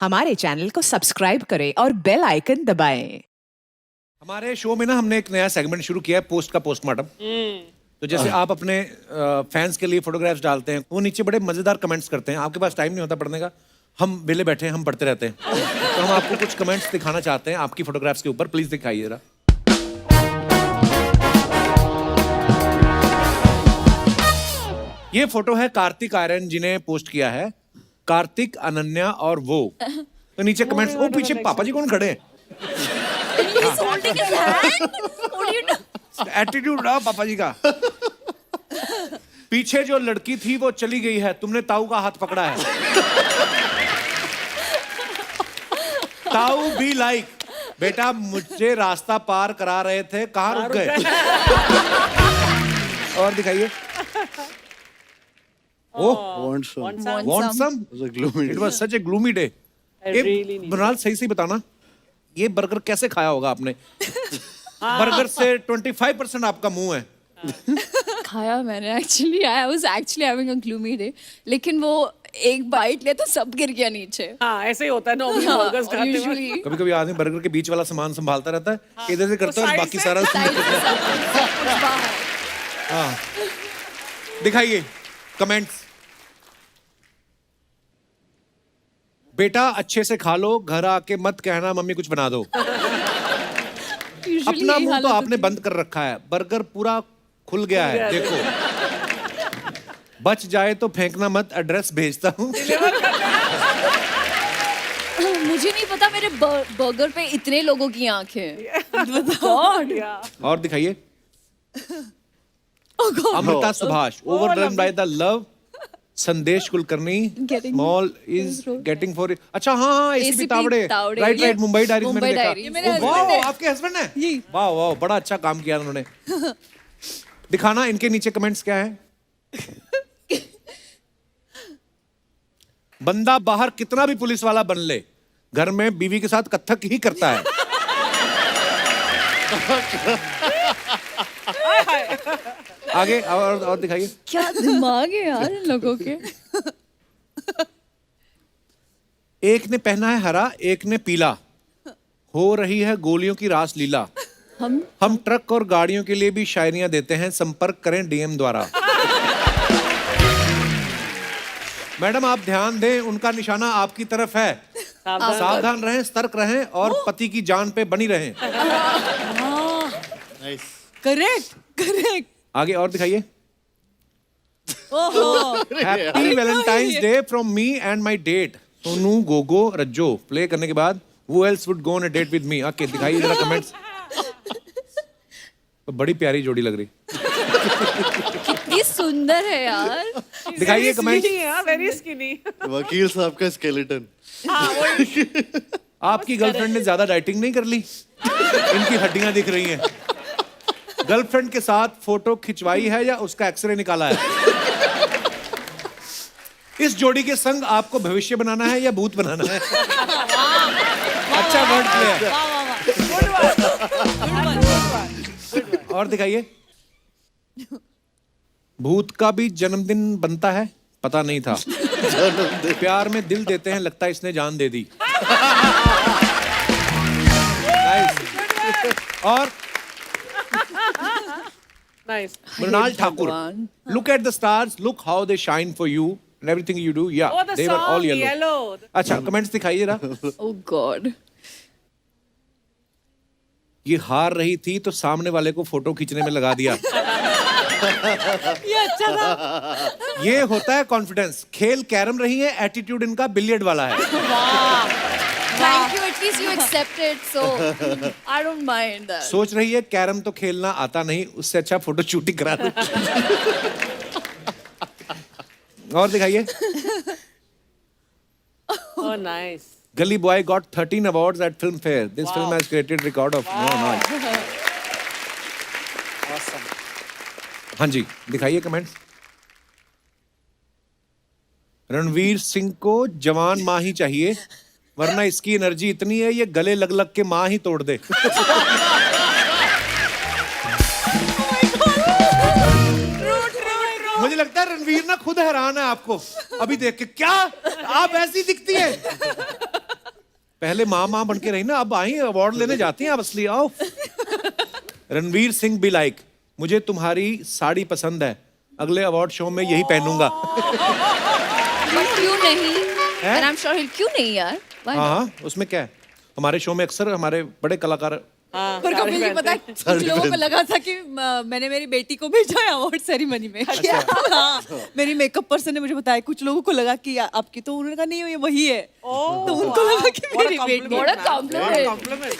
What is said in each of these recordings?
हमारे चैनल को सब्सक्राइब करें और बेल आइकन दबाएं। हमारे शो में ना हमने एक नया सेगमेंट शुरू किया है, पोस्ट का पोस्टमार्टम। तो जैसे आप अपने फैंस के लिए फोटोग्राफ्स डालते हैं, वो नीचे बड़े मजेदार कमेंट्स करते हैं। आपके पास टाइम नहीं होता पढ़ने का, हम वेले बैठे हैं, हम पढ़ते रहते हैं। तो हम आपको कुछ कमेंट्स दिखाना चाहते हैं आपकी फोटोग्राफ्स के ऊपर। प्लीज दिखाइए जरा। ये फोटो है कार्तिक आर्यन जी ने पोस्ट किया है। कार्तिक, अनन्या और वो। तो नीचे कमेंट्स, ओ पीछे पापा जी कौन खड़े हैं? एटीट्यूड रहा पापा जी का। पीछे जो लड़की थी वो चली गई है, तुमने ताऊ का हाथ पकड़ा है। ताऊ बी लाइक, बेटा मुझे रास्ता पार करा रहे थे, कहाँ रुक गए? और दिखाइए। Want some? Want some? It was a gloomy It was such a gloomy day. Burnol सही बताना, ये बर्गर कैसे खाया होगा आपने? बर्गर से 25% आपका मुंह है। खाया मैंने actually, I was actually having a gloomy day, लेकिन वो एक बाइट लिया तो सब गिर गया नीचे। हाँ, ऐसे ही होता है नॉर्मली बर्गर्स खाते हैं। यूजुअली कभी-कभी आदमी बर्गर के बीच वाला सामान संभालता रहता है, इधर से करता है और बाकी सारा हाँ। दिखाइए कमेंट्स। बेटा अच्छे से खा लो, घर आके मत कहना मम्मी कुछ बना दो। अपना मुंह तो आपने बंद कर रखा है, बर्गर पूरा खुल गया है, देखो। बच जाए तो फेंकना मत, एड्रेस भेजता हूँ। मुझे नहीं पता मेरे बर्गर पे इतने लोगों की आंखें। गॉड। और दिखाइए। Amruta Subhash, overwhelmed by the love. Sandesh Kulkarni, small is getting for. अच्छा हाँ, ACP Tawde, right, Mumbai diaries मैंने देखा। वाह, आपके हस्बैंड है? वाह वाह, बड़ा अच्छा काम किया उन्होंने। दिखाना इनके नीचे कमेंट्स क्या है। बंदा बाहर कितना भी पुलिस वाला बन ले, घर में बीवी के साथ कथक ही करता है। आगे और दिखाइए। क्या दिमाग है यार इन लोगों के। एक ने पहना है हरा, एक ने पीला, हो रही है गोलियों की रास लीला। हम ट्रक और गाड़ियों के लिए भी शायरियां देते हैं, संपर्क करें डीएम द्वारा। मैडम आप ध्यान दें, उनका निशाना आपकी तरफ है। सावधान रहें, सतर्क रहें और पति की जान पे बनी रहें। Correct correct. आगे और दिखाइए। Happy valentine's day from me and my date Sonu Gogo Rajjo. Play करने के बाद who else would go on a date with me? आके दिखाइए जरा कमेंट्स। तो बड़ी प्यारी जोड़ी लग रही। कितनी सुंदर है यार। दिखाइए कमेंट्स। Very skinny. वकील साहब का स्केलेटन। आपकी गर्लफ्रेंड ने ज्यादा डाइटिंग नहीं कर ली? इनकी हड्डियां दिख रही हैं। गर्लफ्रेंड के साथ फोटो खिंचवाई है या उसका एक्सरे निकाला है? इस जोड़ी के संग आपको भविष्य बनाना है या भूत बनाना है? अच्छा वर्ड प्ले है। और दिखाइए। भूत का भी जन्मदिन बनता है? पता नहीं था। प्यार में दिल देते हैं, लगता है इसने जान दे दी। और nice. Mrinal Thakur, look at the stars, look how they shine for you and everything you do. Yeah, Oh, the they were all song, yellow. Yellow. अच्छा कमेंट्स दिखाइए जरा। ओह गॉड। ये हार रही थी तो सामने वाले को फोटो खींचने में लगा दिया। ये अच्छा था। ये होता है कॉन्फिडेंस। खेल कैरम रही है, एटीट्यूड इनका बिलियर्ड वाला है। Thank you, at least you accept it, so I don't mind that. सोच रही है कैरम तो खेलना आता नहीं, उससे अच्छा फोटो शूटिंग करा दो। और दिखाइए। Oh, nice. Gully Boy got 13 awards at film fair. This film has created record of no. Awesome. हाँ जी, दिखाइए कमेंट्स। रणवीर सिंह को जवान माँ ही चाहिए, वरना इसकी एनर्जी इतनी है ये गले लग लग के माँ ही तोड़ दे। मुझे लगता है रणवीर ना खुद हैरान है आपको अभी देख के। क्या आप ऐसी दिखती है? पहले माँ बन के रही ना, अब आई अवार्ड लेने जाती हैं आप असली। आओ। रणवीर सिंह बी लाइक, मुझे तुम्हारी साड़ी पसंद है, अगले अवार्ड शो में यही पहनूंगा। But क्यों नहीं? हैं? And I'm sure he'll क्यों नहीं यार? Why not? हाँ, उसमें क्या है, हमारे शो में अक्सर हमारे बड़े कलाकार पर कभी नहीं पता, कुछ लोगों को लगा था कि मैंने मेरी बेटी को भेजा है अवार्ड सेरेमनी में। हाँ, मेरी मेकअप पर्सन ने मुझे बताया, कुछ लोगों को लगा कि आपकी, तो उन्होंने कहा नहीं ये वही है, तो उनको लगा कि मेरी बेटी। What a compliment.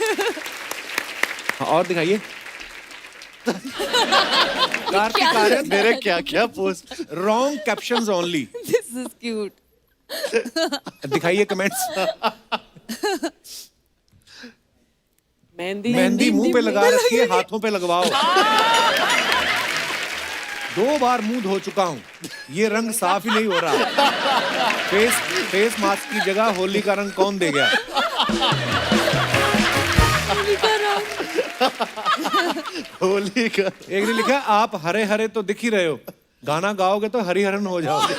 हाँ, और दिखाइए। कार्तिक आर्यन, मेरे क्या क्या post. Wrong captions only. This is cute. दिखाइए कमेंट्स। मेहंदी मुंह पे लगा रखी है, हाथों पे लगवाओ। 2 बार मुंह धो चुका हूँ, ये रंग साफ ही नहीं हो रहा। फेस मास्क की जगह होली का रंग कौन दे गया? होली का। एक ने लिखा, आप हरे हरे तो दिख ही रहे हो, गाना गाओगे तो हरिहरन हो जाओगे।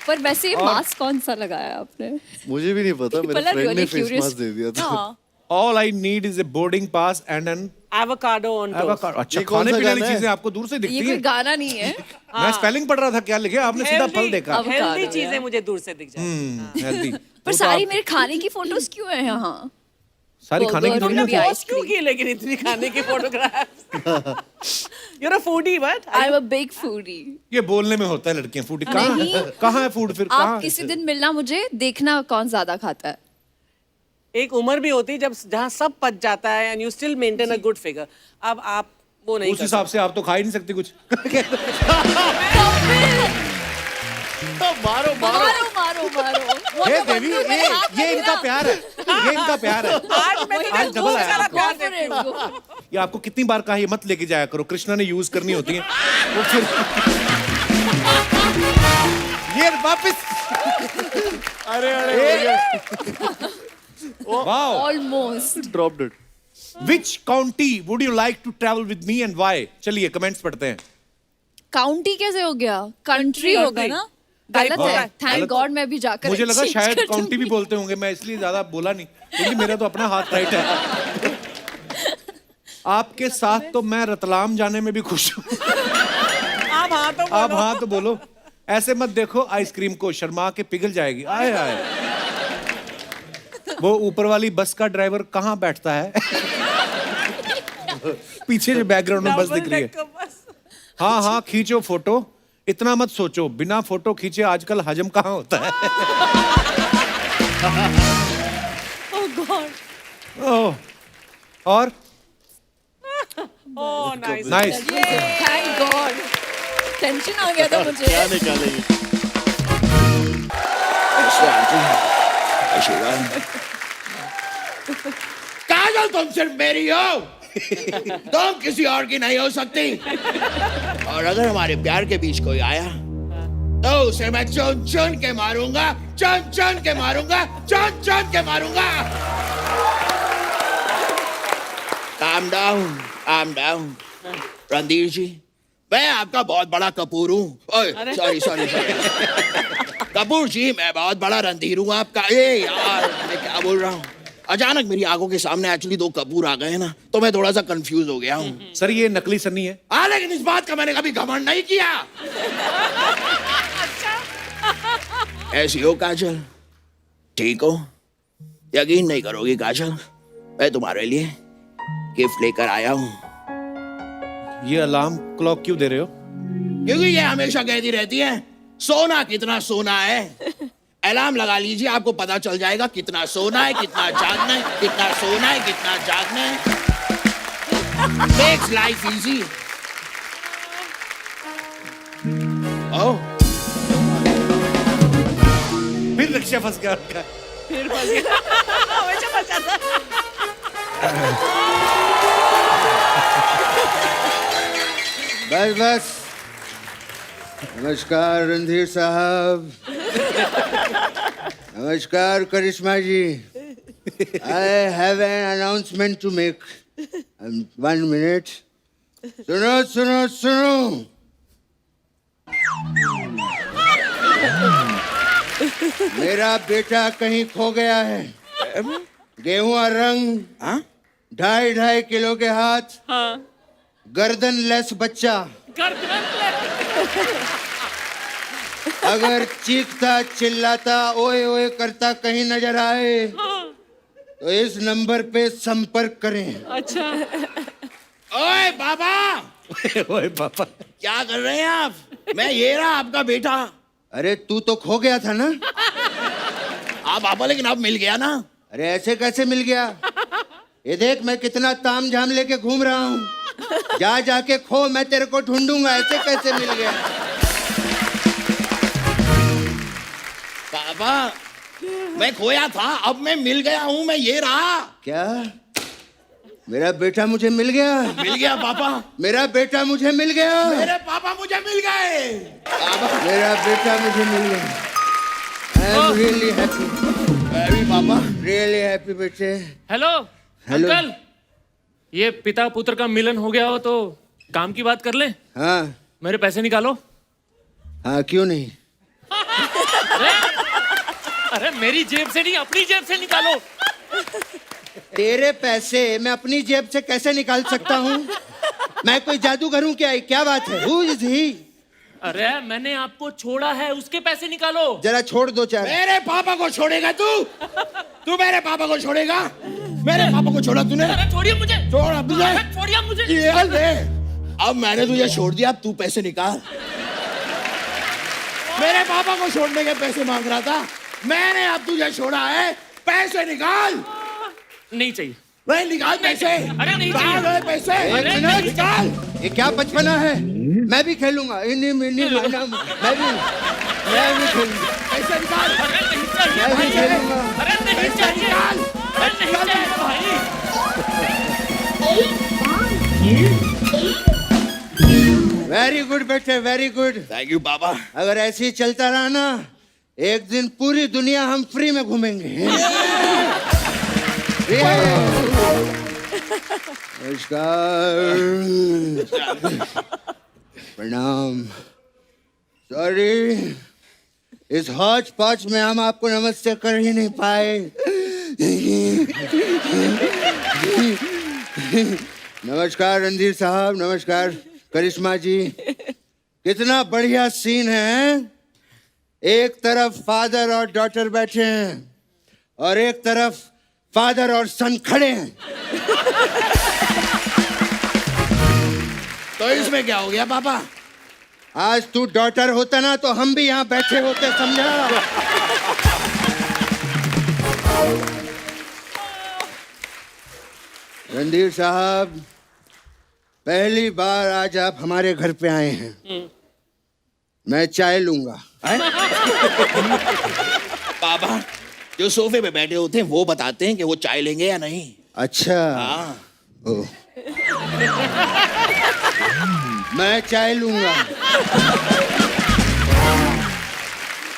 पर वैसे मास्क कौन सा लगाया आपने? मुझे भी नहीं पता, मेरे People are फ्रेंड ने really फेस curious. मास्क दे दिया था। हाँ, All I need is a boarding pass and an Avocado on toast. avocado। अच्छा, ये कौन खाने सा पीने वाली गाना है? चीजें आपको दूर से ये दिखती कोई है। गाना नहीं है। मैं स्पेलिंग पढ़ रहा था, क्या लिखे आपने? सीधा फल देखा। Avocado, healthy yeah. चीजें मुझे दूर से दिख जाती हैं। हेल्दी। पर सारी मेरे खाने की फोटोज क्यों है यहाँ? सारी खाने की Burger, थोड़ी भी ना। ice क्यों cream. की लेकिन इतनी खाने की photographs? You're a foodie, what? I'm a big foodie. ये बोलने में होता है लड़कियां फूड। नहीं। कहाँ है फूड फिर? आप कहाँ? किसी दिन मिलना मुझे, देखना कौन ज्यादा खाता है। एक उम्र भी होती है जब जहाँ सब पच जाता है and you still maintain a good figure. अब आप वो नहीं उस कर हिसाब से आप तो खा ही नहीं सकती कुछ। मारो मारो। मारो मारो मारो। हे देवी, ये इनका प्यार है, ये इनका प्यार है। आज मैं आज डबल आया सारा आपको। प्यार देती हूँ। ये आपको कितनी बार कहा, ये मत लेके जाया करो, कृष्णा ने यूज करनी होती है वो फिर। ये वापस। अरे अरे wow. Almost. Dropped it. Which county would you like to travel with me and why? चलिए कमेंट्स पढ़ते हैं। काउंटी कैसे हो गया? कंट्री होगा ना? गलत है। थैंक गलत। गॉड मैं भी जाकर मुझे लगा exchange शायद कर काउंटी भी दूंगी। बोलते होंगे, मैं इसलिए ज्यादा बोला नहीं, क्योंकि मेरा तो अपना हाथ राइट है। आपके साथ तो मैं रतलाम जाने में भी खुश हूँ। आप हाँ तो आप बोलो। हाँ तो बोलो। ऐसे मत देखो आइसक्रीम को, शर्मा के पिघल जाएगी। आए आए। वो ऊपर वाली बस का ड्राइवर कहाँ बैठता है? पीछे जो बैकग्राउंड में बस दिख रही है। Double decker बस। हाँ हाँ, खींचो फोटो, इतना मत सोचो, बिना फोटो खींचे आजकल हजम कहाँ होता है। oh God. ओह, और Oh, nice. Nice. Thank God. Tension आ गया था मुझे। क्या निकालेगी? काजल तुम सिर्फ मेरी हो, तुम किसी और की नहीं हो सकती। और अगर हमारे प्यार के बीच कोई आया तो उसे मैं चुन चुन के मारूंगा, चुन चुन के मारूंगा, चुन चुन के मारूंगा। Calm down, calm down. Randhir जी, मैं आपका बहुत बड़ा कपूर हूँ। ओए, सॉरी सॉरी सॉरी। कपूर जी, मैं बहुत बड़ा रणधीर हूँ आपका। ए यार, मैं क्या बोल रहा हूँ? अचानक मेरी आंखों के सामने एक्चुअली 2 कपूर आ गए ना, तो मैं थोड़ा सा कंफ्यूज हो गया हूँ। सर ये नकली सन्नी है। हाँ, लेकिन इस बात का मैंने कभी घमंड नहीं किया। ऐसी हो काजल, ठीक हो? यकीन नहीं करोगी काजल, मैं तुम्हारे लिए गिफ्ट लेकर आया हूँ। ये अलार्म क्लॉक क्यों दे रहे हो? क्योंकि ये हमेशा कहती रहती है सोना कितना सोना है। अलार्म लगा लीजिए, आपको पता चल जाएगा कितना सोना है, कितना जागना है, कितना सोना है, कितना जागना है। Makes life easy. ओह, फिर रिक्शा फंस गया आपका। फिर फंस गया। हमेशा फंस जाता है। बस बस। नमस्कार रणधीर साहब। नमस्कार करिश्मा जी। I have an announcement to make. 1 minute. सुनो सुनो सुनो। मेरा बेटा कहीं खो गया है। गेहुआ रंग, 2.5 किलो के हाथ, गर्दन लेस बच्चा। अगर चीखता चिल्लाता ओए ओए करता कहीं नजर आए तो इस नंबर पे संपर्क करें। ओए बाबा, ओए पापा, क्या कर रहे हैं आप? मैं ये रहा आपका बेटा। अरे तू तो खो गया था ना। आप पापा, लेकिन अब मिल गया ना। अरे ऐसे कैसे मिल गया? ये देख मैं कितना ताम झाम लेके घूम रहा हूँ। जा जाके खो, मैं तेरे को ढूंढूंगा। ऐसे कैसे मिल गया? पापा, मैं खोया था, अब मैं मिल गया हूँ। मैं ये रहा। क्या मेरा बेटा मुझे मिल गया? मिल गया पापा। मेरा बेटा मुझे मिल गया। मेरे पापा मुझे मिल गए। मेरा बेटा मुझे मिल गया। I am really happy. अरे पापा, रियली हैप्पी बेटे। Hello hello. अंकल, ये पिता पुत्र का मिलन हो गया हो तो काम की बात कर ले। हाँ मेरे पैसे निकालो। हाँ, क्यों नहीं? अरे मेरी जेब से नहीं, अपनी जेब से निकालो। तेरे पैसे मैं अपनी जेब से कैसे निकाल सकता हूँ? मैं कोई जादूगर हूँ क्या? क्या बात है? Who is he? अरे मैंने आपको छोड़ा है, उसके पैसे निकालो। जरा छोड़ दो चार। मेरे पापा को छोड़ेगा तू? तू मेरे पापा को छोड़ेगा? मेरे पापा को छोड़ा तूने? अरे छोड़िए मुझे। छोड़ा तुझे? अरे छोड़िए मुझे। ये ले। अब मैंने तुझे छोड़ दिया, अब तू पैसे निकाल। मेरे पापा को छोड़ने के पैसे मांग रहा था, मैंने अब तुझे छोड़ा है, पैसे निकाल। नहीं चाहिए। नहीं, निकाल पैसे। अरे नहीं कहाँ गए पैसे? अरे नहीं। निकाल। ये क्या बचपना है? मैं भी खेलूंगा। इन्हीं मिनी माना मैं भी खेलूंगा। पैसे निकाल। अरे नहीं चाहिए मैं भी भाई। खेलूंगा। अरे नहीं पैसे चाहिए। निकाल। अरे नहीं चाहिए भाई। वेरी गुड बेटे, वेरी गुड। थैंक यू पापा। अगर ऐसे ही चलता रहा ना, एक दिन पूरी दुनिया हम फ्री में घूमेंगे। नमस्कार, प्रणाम। सॉरी, इस हौच पौच में हम आपको नमस्ते कर ही नहीं पाए। नमस्कार रणधीर साहब, नमस्कार करिश्मा जी। कितना बढ़िया सीन है। एक तरफ फादर और डॉटर बैठे हैं और एक तरफ फादर और सन खड़े हैं। तो इसमें क्या हो गया पापा? आज तू डॉटर होता ना तो हम भी यहाँ बैठे होते, समझा? रणधीर साहब, पहली बार आज आप हमारे घर पे आए हैं। मैं चाय लूंगा। पापा, जो सोफे पे बैठे होते हैं वो बताते हैं कि वो चाय लेंगे या नहीं। अच्छा। हाँ। ओ। मैं चाय लूंगा।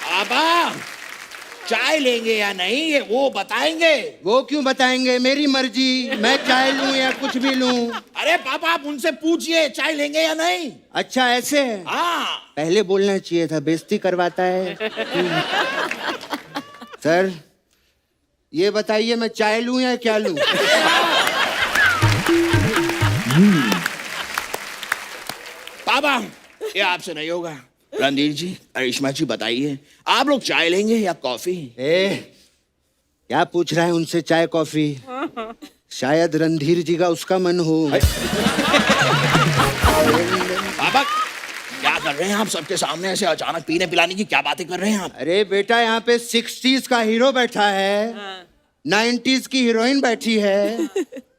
पापा, चाय लेंगे या नहीं ये वो बताएंगे। वो क्यों बताएंगे? मेरी मर्जी, मैं चाय लूं या कुछ भी लूं। अरे पापा, आप उनसे पूछिए चाय लेंगे या नहीं। अच्छा ऐसे है? हाँ। पहले बोलना चाहिए था, बेइज्जती करवाता है। सर, ये बताइए मैं चाय लूं या क्या लूं? पापा, ये आपसे नहीं होगा। रणधीर जी, करिश्मा जी, बताइए आप लोग चाय लेंगे या कॉफी? क्या पूछ रहा है उनसे चाय कॉफी? शायद रणधीर जी का उसका मन हो। पापा, क्या कर रहे हैं आप? सबके सामने ऐसे अचानक पीने पिलाने की क्या बातें कर रहे हैं आप? अरे बेटा, यहाँ पे 60s का हीरो बैठा है, 90s की हीरोइन बैठी है।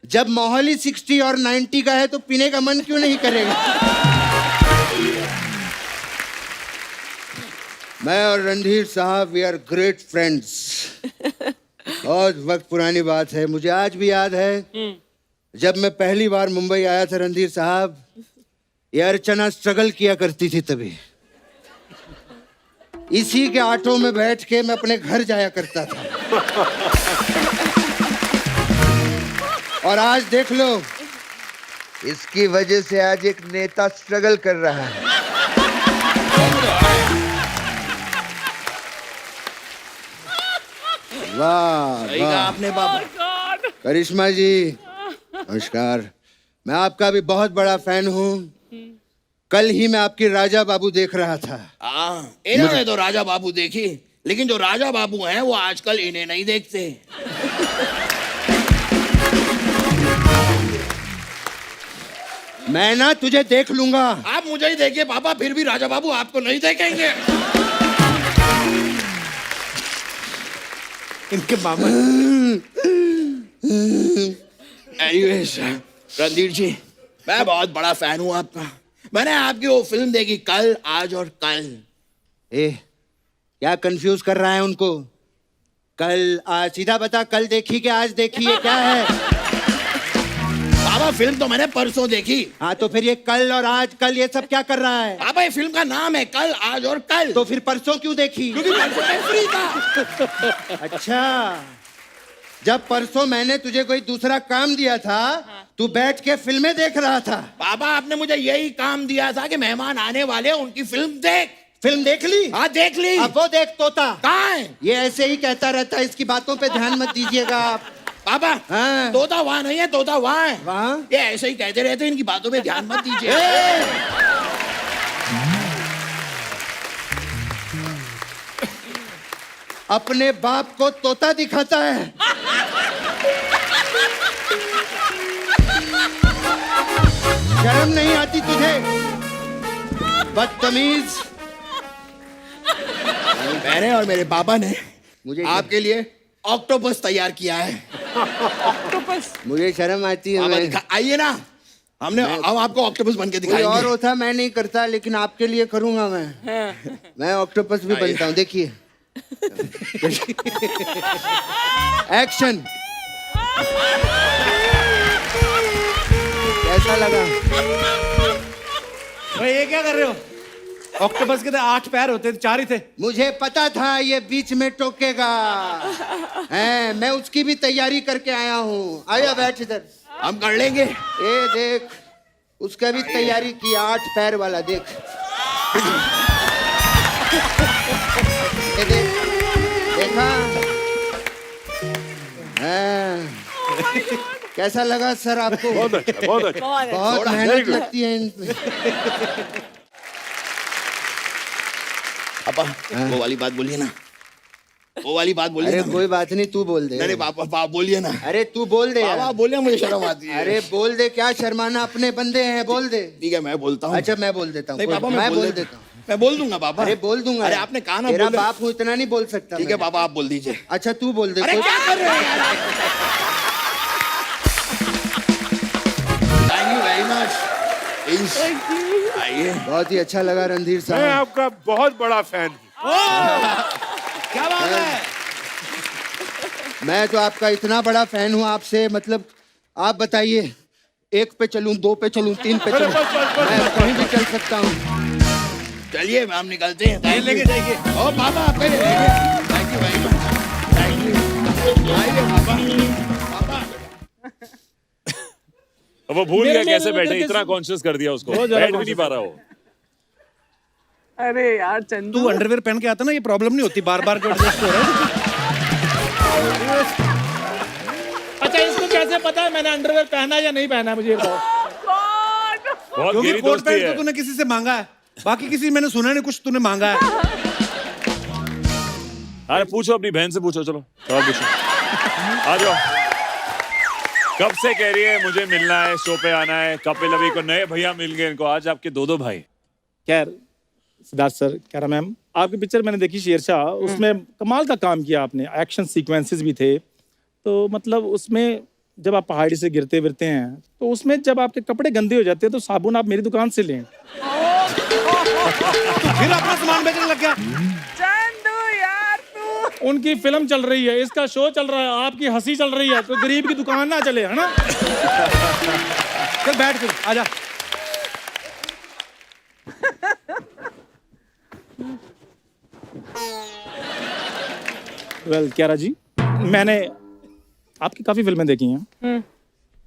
जब माहौल ही 60 और 90 का है तो पीने का मन क्यों नहीं करेगा? मैं और रणधीर साहब, वी आर ग्रेट फ्रेंड्स। बहुत वक्त पुरानी बात है, मुझे आज भी याद है जब मैं पहली बार मुंबई आया था रणधीर साहब, ये अर्चना स्ट्रगल किया करती थी तभी। इसी के ऑटो में बैठ के मैं अपने घर जाया करता था। और आज देख लो, इसकी वजह से आज एक नेता स्ट्रगल कर रहा है। वाह सही कहा वाह आपने बाबा। करिश्मा जी नमस्कार। मैं आपका भी बहुत बड़ा फैन हूँ। कल ही मैं आपकी राजा बाबू देख रहा था। हाँ, इन्होंने तो राजा बाबू देखी, लेकिन जो राजा बाबू हैं वो आजकल इन्हें नहीं देखते। मैं ना तुझे देख लूंगा। आप मुझे ही देखिए पापा, फिर भी राजा बाबू आपको नहीं देखेंगे। इनके मामा एनीवेज रणधीर जी, मैं बहुत बड़ा फैन हूँ आपका। मैंने आपकी वो फिल्म देखी कल, आज और कल। क्या कंफ्यूज कर रहा है उनको? कल आज सीधा बता, कल देखी कि आज देखी है, क्या है? बाबा फिल्म तो मैंने परसों देखी। हाँ तो फिर ये कल और आज कल ये सब क्या कर रहा है? बाबा ये फिल्म का नाम है कल, आज और कल। तो फिर परसों क्यों देखी? क्योंकि परसों मैं फ्री था। अच्छा, जब परसों मैंने तुझे कोई दूसरा काम दिया था, तू बैठ के फिल्में देख रहा था। बाबा आपने मुझे यही काम दिया था कि मेहमान आने वाले उनकी फिल्म देख। फिल्म देख ली? हाँ देख ली। अब वो देख तोता कहाँ है? ये ऐसे ही कहता रहता है, इसकी बातों पे ध्यान मत दीजिएगा आप। बाबा हाँ। तोता वहाँ नहीं है, तोता वहाँ है। वहाँ? ये ऐसे ही कहते रहते, इनकी बातों पे ध्यान मत दीजिए। अपने बाप को तोता दिखाता है। शर्म नहीं आती तुझे? बदतमीज। मैंने और मेरे पापा ने मुझे आपके लिए ऑक्टोपस तैयार किया है। मुझे शर्म आती है। बाबा मैं आइए ना, हम आपको ऑक्टोपस बन के कोई और दिखाएंगे। होता मैं नहीं करता, लेकिन आपके लिए करूंगा मैं ऑक्टोपस भी बनता हूँ। देखिए एक्शन। कैसा लगा? भाई ये क्या कर रहे हो? ऑक्टोपस के तो 8 पैर होते थे, 4 ही थे। मुझे पता था ये बीच में टोकेगा। हैं, मैं उसकी भी तैयारी करके आया हूँ। आया बैठ इधर। हम कर लेंगे। ए देख, उसका भी तैयारी की, 8 पैर वाला देख। ये देख, देखा? हाँ। कैसा लगा सर आपको? बहुत अच्छा, बहुत अच्छा। बहुत मेहनत लगती है इनमें। पापा वो वाली बात बोलिए ना, वो वाली बात बोलिए अरे ना। कोई बात नहीं, तू बोल दे। नहीं पापा बोलिए ना। अरे तू बोल दे यार। पापा बोलिए, मुझे शर्म आती है। अरे बोल दे, क्या शर्माना, अपने बंदे हैं, बोल दे। ठीक है मैं बोलता हूँ। अच्छा मैं बोल देता हूँ। नहीं पापा मैं बोल देता हूँ। मैं बोल दूंगा पापा। अरे बोल दूंगा। अरे आपने कहा ना तेरा बोले। बाप हूँ, इतना नहीं बोल सकता। ठीक है मैं। पापा आप बोल दीजिए। अच्छा तू बोल दे। अरे कोई- क्या कर रहे हैं यार? Thank you very much. आइए। बहुत ही अच्छा लगा रणधीर मैं साहब। आपका बहुत बड़ा फैन हूँ। क्या बात है? मैं तो आपका इतना बड़ा फैन हूँ आपसे, मतलब आप बताइए, 1 पे चलूं, 2 पे चलूं, 3 पे चलूं, मैं कहीं भी चल सकता हूँ। चलिए हम निकलते हैं। Thank you. लेके जाइए। ओ पापा आपके लिए लेंगे। Thank you very much. Thank you. आइए पापा। अब वो भूल गया कैसे बैठे, इतना कॉन्शियस कर दिया उसको, बैठ भी नहीं पा रहा वो। अरे यार चंदू, तू अंडरवेयर पहन के आता ना, ये प्रॉब्लम नहीं होती, बार बार के एडजस्ट हो रहा है। अच्छा इसको कैसे पता है मैंने अंडरवेयर पहना या नहीं पहना? मुझे बताओ। बहुत क्योंकि गहरी कोट दोस्ती पैंट है। तो तूने किसी से मांगा है, बाकी किसी मैंने सुना नहीं कुछ तूने मांगा है। अरे पूछो, अपनी बहन से पूछो, चलो सवाल पूछो। आ जाओ। कब से कह रही है मुझे मिलना है, शो पे आना है, कपिल अभी को नए भैया मिल गए इनको, आज आपके 2 भाई। खैर सिद्धार्थ सर, कह रहा मैम, आपकी पिक्चर मैंने देखी शेरशाह, उसमें कमाल का काम किया आपने, एक्शन सीक्वेंसेस भी थे। तो मतलब उसमें जब आप पहाड़ी से गिरते विरते हैं, तो उसमें जब आपके कपड़े गंदे हो जाते हैं, तो साबुन आप मेरी दुकान से लें। फिर अपना सामान बेचने लग गया। चंदू यार तू। उनकी फिल्म चल रही है, इसका शो चल रहा है, आपकी हंसी चल रही है, तो गरीब की दुकान ना चले, है ना? चल बैठ फिर, आजा। वेल क्यारा जी, मैंने आपकी काफी फिल्में देखी हैं,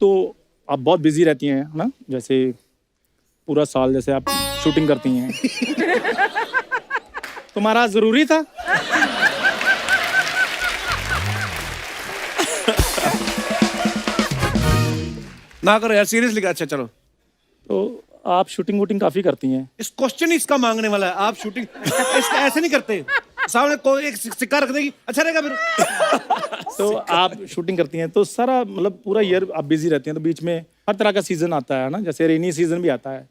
तो आप बहुत बिजी रहती हैं ना, जैसे पूरा साल जैसे आप शूटिंग करती हैं। तुम्हारा जरूरी था? ना करो यार सीरियसली। अच्छा चलो, तो आप शूटिंग वूटिंग काफी करती हैं। इस क्वेश्चन ही इसका मांगने वाला है। आप शूटिंग इसका ऐसे नहीं करते, सामने कोई एक सिक्का रख देगी, अच्छा रहेगा फिर। तो आप शूटिंग करती हैं तो सारा मतलब पूरा ईयर आप बिजी रहती हैं, तो बीच में हर तरह का सीजन आता है ना, जैसे रेनी सीजन भी आता है,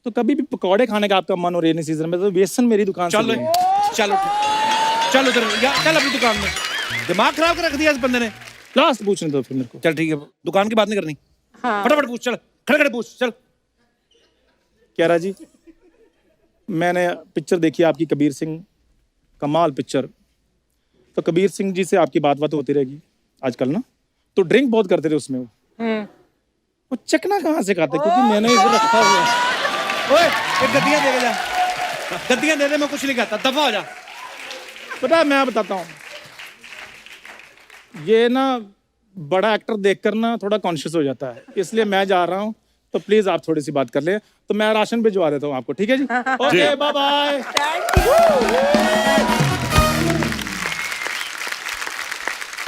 तो कभी भी पकौड़े खाने का आपका मन हो रेनी सीजन में तो बेसन मेरी दुकान से चलो ले आएं। चलो चलो इधर चल अपनी दुकान में। दिमाग खराब कर रख दिया इस बंदे ने। लास्ट पूछने दो फिर मेरे को। चल ठीक है, दुकान की बात नहीं करनी, फटाफट पूछ, चल खड़े खड़े पूछ चल। क्यारा जी, मैंने पिक्चर देखी है आपकी, कबीर सिंह, कमाल पिक्चर। तो कबीर सिंह जी से आपकी बात होती रहेगी आजकल ना, तो ड्रिंक बहुत करते थे उसमें वो चकना कहाँ से खाते, क्योंकि मैंने इधर रखा हुआ है। ओए एक गद्दियां दे के जा, गद्दियां दे दे, मैं कुछ नहीं कहता, दफा हो जा। पता है मैं बताता हूँ, ये ना बड़ा एक्टर देखकर ना थोड़ा कॉन्शियस हो जाता है, इसलिए मैं जा रहा हूँ, तो प्लीज आप थोड़ी सी बात कर लें, तो मैं राशन भिजवा देता हूँ आपको, ठीक है जी? Okay bye bye.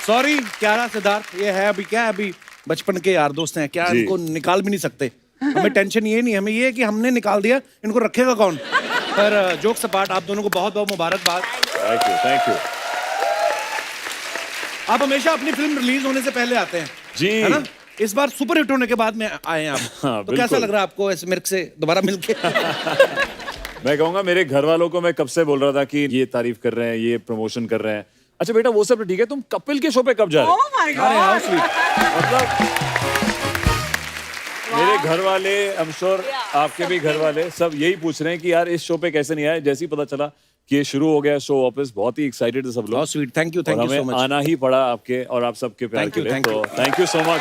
Sorry Kiara Siddharth, ये है अभी क्या है, अभी बचपन के यार दोस्त हैं क्या, जी। इनको निकाल भी नहीं सकते। हमें टेंशन ये नहीं, हमें ये है कि हमने निकाल दिया, इनको रखेगा कौन। पर जोक्स अपार्ट, आप दोनों को बहुत बहुत मुबारकबाद। थैंक यू, थैंक यू आप हमेशा अपनी फिल्म रिलीज होने से पहले आते हैं जी, है ना? इस बार सुपर हिट होने के बाद में आए हैं आप। हाँ, तो कैसा बिल्कुल। लग रहा है आपको ऐसे मेरे से दोबारा मिलके? मैं कहूंगा मेरे घर वालों को मैं कब से बोल रहा था कि ये तारीफ कर रहे हैं, ये प्रमोशन कर रहे हैं। अच्छा बेटा वो सब तो ठीक है, तुम कपिल के शो पे कब जा रहे हो? अरे हाउ स्वीट। मतलब मेरे घर वाले, आई एम श्योर आपके भी घर वाले सब यही पूछ रहे हैं कि यार इस शो पे कैसे नहीं आए। जैसे ही पता चला कि ये शुरू हो गया शो वापस, बहुत ही एक्साइटेड थे सब लोग। हाउ स्वीट, थैंक यू और सो हमें मच। आना ही पड़ा आपके और आप सबके प्यार Thank के you, लिए, thank तो you. Thank you so much.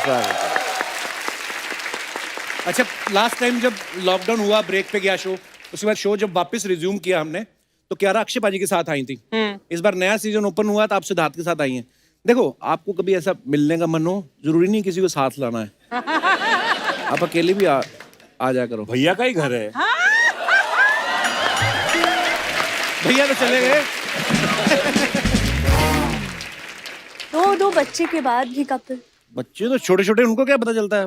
अच्छा लास्ट टाइम जब लॉकडाउन हुआ, ब्रेक पे गया शो, उसके बाद शो जब वापस रिज्यूम किया हमने, तो क्यारा अक्षय पाजी के साथ आई थी। इस बार नया सीजन ओपन हुआ तो आप सिद्धार्थ के साथ आई हैं। देखो आपको कभी ऐसा मिलने का मन हो, जरूरी नहीं किसी को साथ लाना है, आप अकेले भी आ जाया करो। भैया का ही घर है। भैया तो चले गए। दो बच्चे के बाद भी कपिल। बच्चे तो छोटे छोटे, उनको क्या पता चलता है।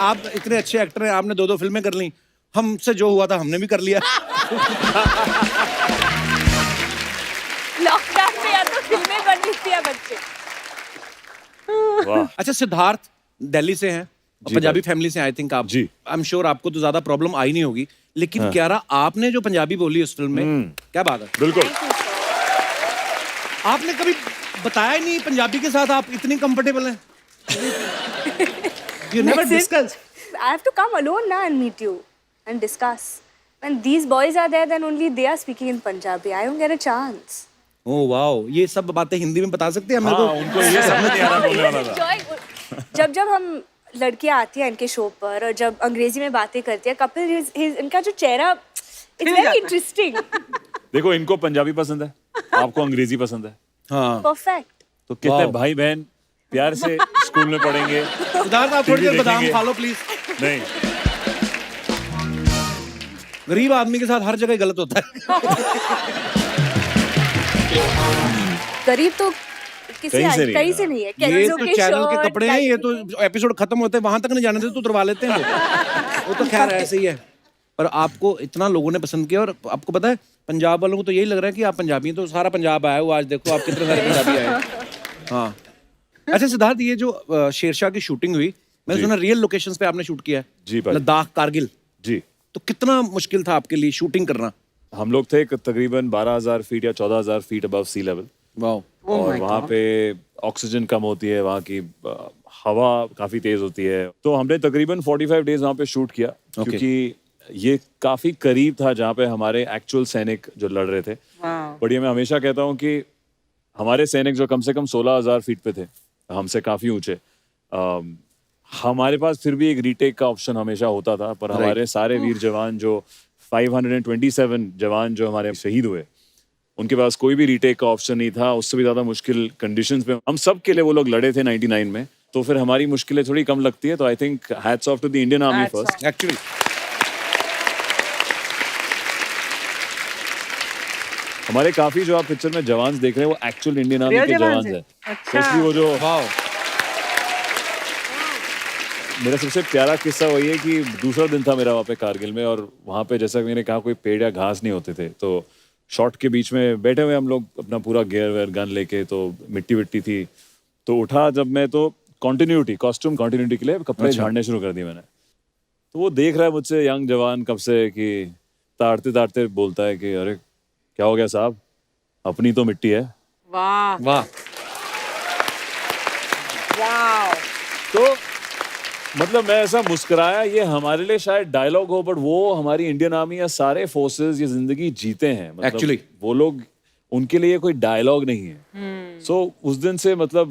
आप इतने अच्छे एक्टर हैं, आपने 2-2 फिल्में कर ली, हमसे जो हुआ था हमने भी कर लिया। लॉकडाउन में या तो फिल्में बनी थी या बच्चे। वाह। अच्छा सिद्धार्थ दिल्ली से हैं, जी पंजाबी भाई। फैमिली से, आई थिंक आप, जी। आई एम श्योर आपको तो ज्यादा प्रॉब्लम आई नहीं होगी, लेकिन क्यारा आपने जो पंजाबी बोली उस फिल्म में, क्या बात है। बिल्कुल। आपने कभी बताया ही नहीं पंजाबी के साथ आप इतनी कंफर्टेबल हैं। You never discuss. I have to come alone now and meet you and discuss. When these boys are there, then only they are speaking in Punjabi. I don't get a chance. Oh wow, ये सब बातें हिंदी में बता सकते हैं मेरे हाँ, को? उनको ये समझ नहीं आ रहा बोलने वाला था। जब जब हम लड़कियां आती हैं इनके शो पर और जब अंग्रेजी में बातें करती है कपिल, इनका जो चेहरा, इट्स वेरी इंटरेस्टिंग। देखो इनको पंजाबी पसंद है, आपको अंग्रेजी पसंद है, हाँ। परफेक्ट। तो कितने भाई बहन प्यार से स्कूल में पढ़ेंगे। सिद्धार्थ आप थोड़ी TV देर बादाम देखेंगे। खा लो प्लीज। नहीं, गरीब आदमी के साथ हर जगह गलत होता है। गरीब तो किसी कहीं से नहीं कहीं है। से नहीं है। ये केंजो तो के चैनल के शर्ट, कपड़े हैं, ये तो एपिसोड खत्म होते हैं वहां तक नहीं जाने देते, तो उतरवा लेते हैं वो तो खैर ऐसे ही है। पर आपको इतना लोगों ने पसंद किया, और आपको पता है पंजाब वालों को तो यही लग रहा है कि आप पंजाबी हैं, तो सारा पंजाब आया हुआ आज देखो आप कितने सारे पंजाबी आए। हाँ अच्छा सिद्धार्थ, ये जो शेरशाह की शूटिंग हुई, मैंने सुना रियल लोकेशंस पे आपने शूट किया है। जी भाई। लद्दाख, कारगिल, जी तो कितना मुश्किल था आपके लिए शूटिंग करना? हम लोग थे तकरीबन 12,000 फीट या 14,000 feet above sea level, wow. और वहाँ पे ऑक्सीजन कम होती है, वहाँ की हवा काफी तेज होती है, तो हमने तकरीबन 45 डेज वहाँ पे शूट किया, क्योंकि ये काफी करीब था जहाँ पे हमारे एक्चुअल सैनिक जो लड़ रहे थे। बट ये मैं हमेशा कहता हूँ कि हमारे सैनिक जो कम से कम 16,000 फीट पे थे, हमसे काफी ऊंचे, हमारे पास फिर भी एक रीटेक का ऑप्शन हमेशा होता था, पर हमारे सारे वीर जवान जो 527 जवान जो हमारे शहीद हुए, उनके पास कोई भी रीटेक का ऑप्शन नहीं था। उससे भी ज्यादा मुश्किल कंडीशंस में हम सब के लिए वो लोग लड़े थे 99 में, तो फिर हमारी मुश्किलें थोड़ी कम लगती है। तो I think hats off to the Indian army first. Actually हमारे काफी जो आप पिक्चर में जवान देख रहे हैं वो एक्चुअल इंडियन आर्मी के जवान हैं, स्पेशली वो जो मेरा सबसे प्यारा किस्सा वही है कि दूसरा दिन था मेरा वहाँ पे कारगिल में, और वहाँ पे जैसा कि मैंने कहा कोई पेड़ या घास नहीं होते थे, तो शॉट के बीच में बैठे हुए हम लोग अपना पूरा गियर वेयर गन लेके, तो मिट्टी विट्टी थी, तो उठा जब मैं तो कॉस्ट्यूम कंटिन्यूटी के लिए कपड़े झाड़ने शुरू कर दिए मैंने। तो वो देख रहा है मुझसे, यंग जवान कब से, कि ताड़ते ताड़ते बोलता है कि अरे क्या हो गया साहब, अपनी तो मिट्टी है। वाह वाह। वाह। तो मतलब मैं ऐसा मुस्कुराया, ये हमारे लिए शायद डायलॉग हो, बट वो हमारी इंडियन आर्मी या सारे फोर्सेस ये जिंदगी जीते हैं, मतलब Actually. वो लोग, उनके लिए कोई डायलॉग नहीं है। सो उस दिन से मतलब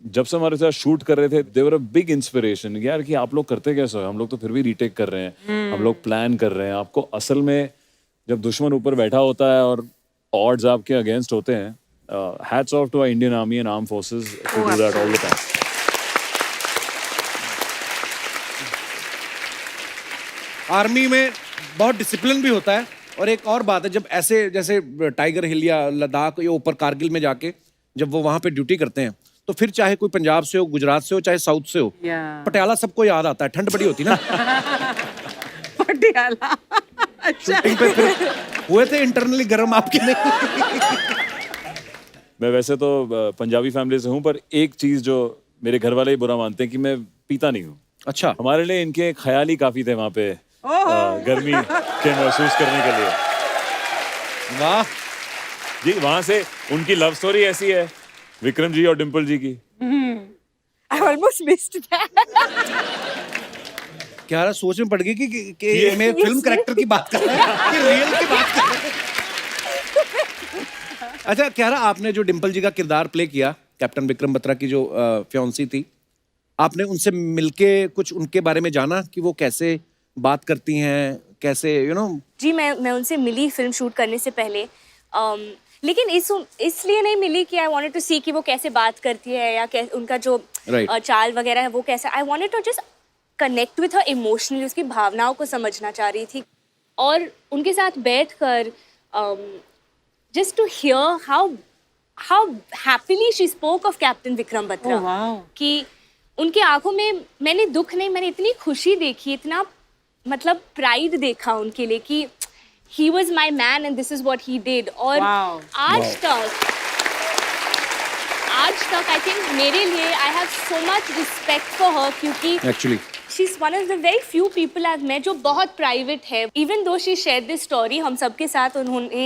जब से हमारे साथ शूट कर रहे थे, दे वर अ बिग इंस्पिरेशन यार, कि आप लोग करते कैसे हो, हम लोग तो फिर भी रीटेक कर रहे हैं, हम लोग प्लान कर रहे हैं। आपको असल में जब दुश्मन ऊपर बैठा होता है और ऑड्स आपके अगेंस्ट होते हैं, hats off to our Indian army and arm forces to do that all the time. Army में बहुत डिसिप्लिन भी होता है, और एक और बात है, जब ऐसे जैसे टाइगर हिल या लद्दाख या ऊपर कारगिल में जाके जब वो वहां पे ड्यूटी करते हैं, तो फिर चाहे कोई पंजाब से हो, गुजरात से हो, चाहे साउथ से हो, पटियाला सबको याद आता है, ठंड बड़ी होती ना। पटियाला। अच्छा। शूटिंग पे फिर हुए थे इंटरनली गर्म आपके नहीं? मैं वैसे तो पंजाबी फैमिली से हूँ, पर एक चीज जो मेरे घर वाले ही बुरा मानते हैं कि मैं पीता नहीं हूँ। अच्छा। हमारे लिए इनके ख्याल ही काफी थे वहाँ पे गर्मी के महसूस करने के लिए। वाह जी, वहां से उनकी लव स्टोरी ऐसी है, विक्रम जी और डिम्पल जी की। I almost missed that. क्या सोच में पड़ गई कि मैं फिल्म कैरेक्टर की बात कर रहा हूँ कि रियल की बात कर रहा हूँ। अच्छा क्या रहा, आपने जो डिम्पल जी का किरदार प्ले किया, कैप्टन विक्रम बत्रा की जो फियांसी थी, आपने उनसे मिलके कुछ उनके बारे में जाना कि वो कैसे बात करती हैं, कैसे जी मैं उनसे मिली फिल्म शूट करने से पहले, लेकिन इसलिए नहीं मिली कि आई वांटेड टू सी कि वो कैसे बात करती है या उनका जो चाल वगैरह है वो कैसा। I wanted to just connect with her emotionally, उसकी भावनाओं को समझना चाह रही थी, और उनके साथ बैठकर just to hear how happily she spoke of captain Vikram Batra, कि उनकी आंखों में मैंने दुख नहीं, मैंने इतनी खुशी देखी, इतना मतलब प्राइड देखा उनके लिए कि he was my man and this is what he did। और आज तक I think मेरे लिए I have so much respect for her, क्योंकि actually she's one of the very few people I've met जो बहुत private है। Even though she shared this story, हम सबके साथ उन्होंने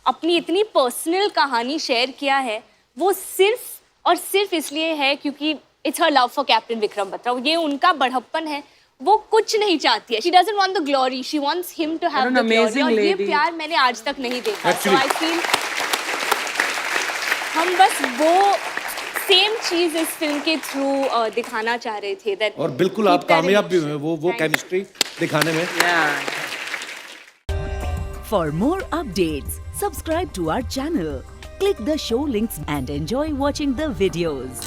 अपनी इतनी पर्सनल कहानी शेयर किया है, वो सिर्फ और सिर्फ इसलिए है क्योंकि it's her love for Captain Vikram Batra. ये उनका बढ़प्पन है, वो कुछ नहीं चाहती है। She doesn't want the glory, she wants him to have the glory। और ये प्यार मैंने आज तक नहीं देखा। So I feel हम बस वो सेम चीज इस फिल्म के थ्रू दिखाना चाह रहे थे। that और बिल्कुल आप कामयाब भी हुए वो केमिस्ट्री दिखाने में। For more updates, subscribe to our channel, click the show links and enjoy watching the videos.